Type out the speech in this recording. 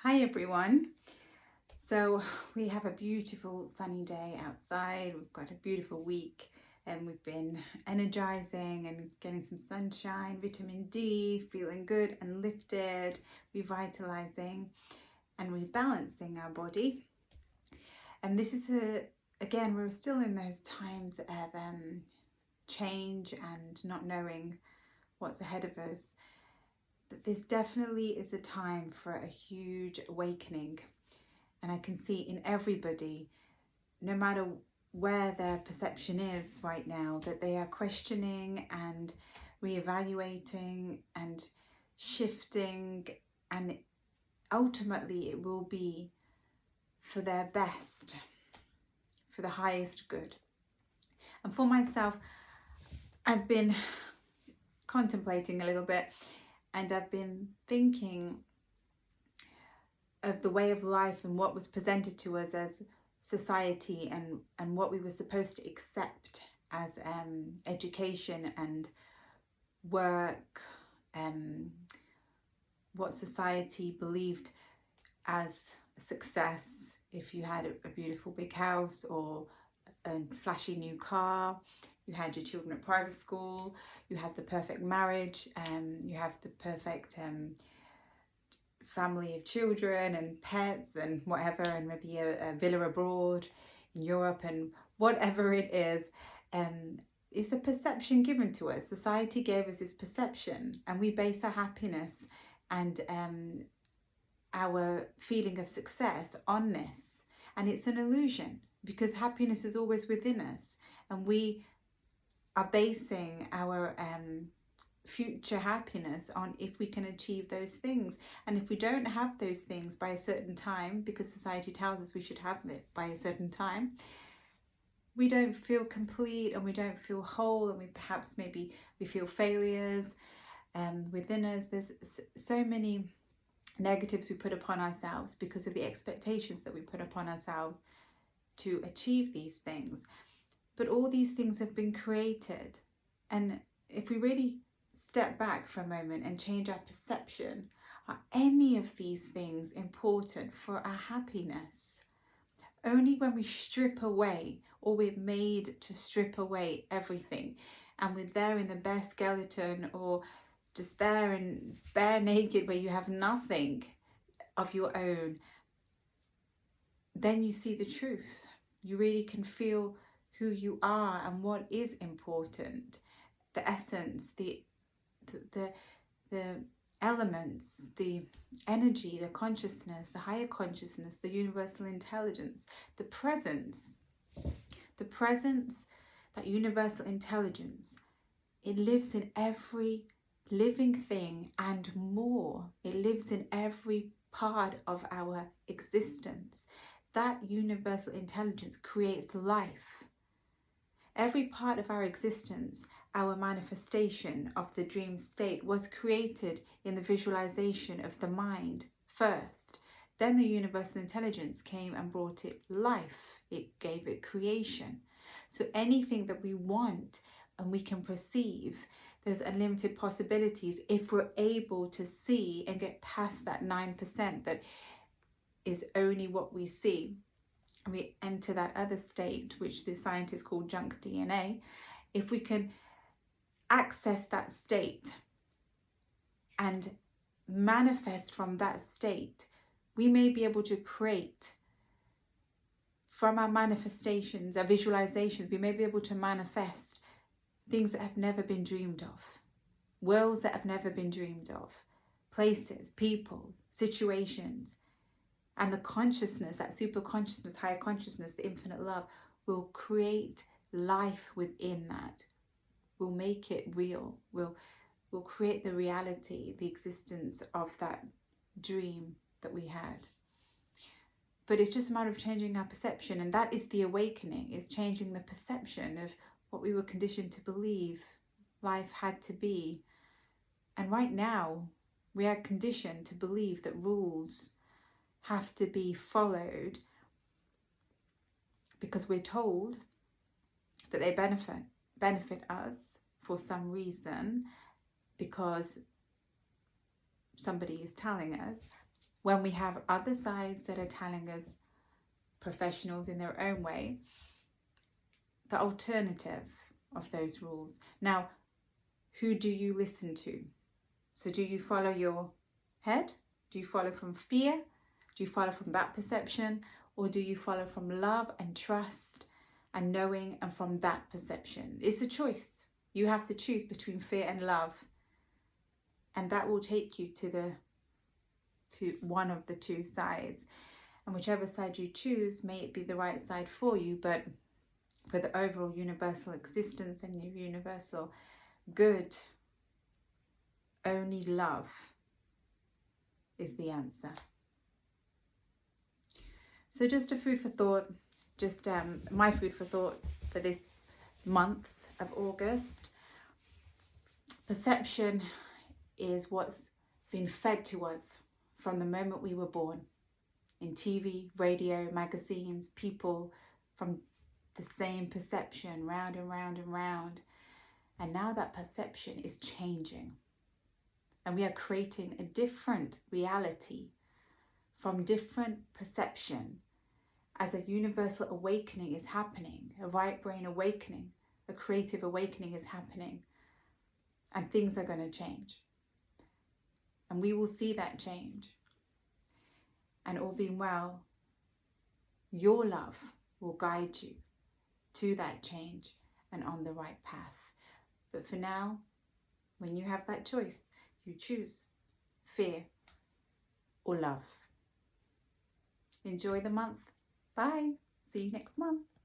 Hi everyone. So we have a beautiful sunny day outside. We've got a beautiful week and we've been energizing and getting some sunshine, vitamin D, feeling good and lifted, revitalizing and rebalancing our body. And this is again, we're still in those times of change and not knowing what's ahead of us. But this definitely is a time for a huge awakening. And I can see in everybody, no matter where their perception is right now, that they are questioning and reevaluating and shifting, and ultimately it will be for their best, for the highest good. And for myself, I've been contemplating a little bit, and I've been thinking of the way of life and what was presented to us as society, and what we were supposed to accept as education and work, what society believed as success. If you had a beautiful big house or a flashy new car, you had your children at private school, you had the perfect marriage, you have the perfect family of children and pets and whatever, and maybe a villa abroad in Europe, and whatever it is a perception given to us. Society gave us this perception, and we base our happiness and our feeling of success on this. And it's an illusion, because happiness is always within us, and we are basing our future happiness on if we can achieve those things. And if we don't have those things by a certain time, because society tells us we should have it by a certain time, we don't feel complete and we don't feel whole, and we feel failures within us. There's so many negatives we put upon ourselves because of the expectations that we put upon ourselves to achieve these things. But all these things have been created, and if we really step back for a moment and change our perception, are any of these things important for our happiness? Only when we strip away, or we're made to strip away everything, and we're there in the bare skeleton, or just there and bare naked where you have nothing of your own, then you see the truth. You really can feel who you are and what is important, the essence, the elements, the energy, the consciousness, the higher consciousness, the universal intelligence, the presence, that universal intelligence. It lives in every living thing and more. It lives in every part of our existence. That universal intelligence creates life. Every part of our existence, our manifestation of the dream state, was created in the visualization of the mind first. Then the universal intelligence came and brought it life. It gave it creation. So anything that we want and we can perceive, there's unlimited possibilities if we're able to see and get past that 9% that is only what we see. We enter that other state, which the scientists call junk DNA. If we can access that state and manifest from that state, we may be able to create from our manifestations, our visualizations, we may be able to manifest things that have never been dreamed of, worlds that have never been dreamed of, places, people, situations. And the consciousness, that super consciousness, higher consciousness, the infinite love, will create life within that. Will make it real. Will create the reality, the existence of that dream that we had. But it's just a matter of changing our perception, and that is the awakening. It's changing the perception of what we were conditioned to believe life had to be. And right now, we are conditioned to believe that rules have to be followed because we're told that they benefit us for some reason, because somebody is telling us, when we have other sides that are telling us, professionals in their own way, the alternative of those rules. Now, who do you listen to? So do you follow your head? Do you follow from fear? Do you follow from that perception? Or do you follow from love and trust and knowing and from that perception? It's a choice. You have to choose between fear and love. And that will take you to one of the two sides. And whichever side you choose, may it be the right side for you, but for the overall universal existence and your universal good, only love is the answer. So just a food for thought, just my food for thought for this month of August. Perception is what's been fed to us from the moment we were born. In TV, radio, magazines, people from the same perception, round and round and round. And now that perception is changing. And we are creating a different reality from different perception as a universal awakening is happening, a right brain awakening, a creative awakening is happening. And things are going to change. And we will see that change. And all being well, your love will guide you to that change and on the right path. But for now, when you have that choice, you choose fear or love. Enjoy the month. Bye. See you next month.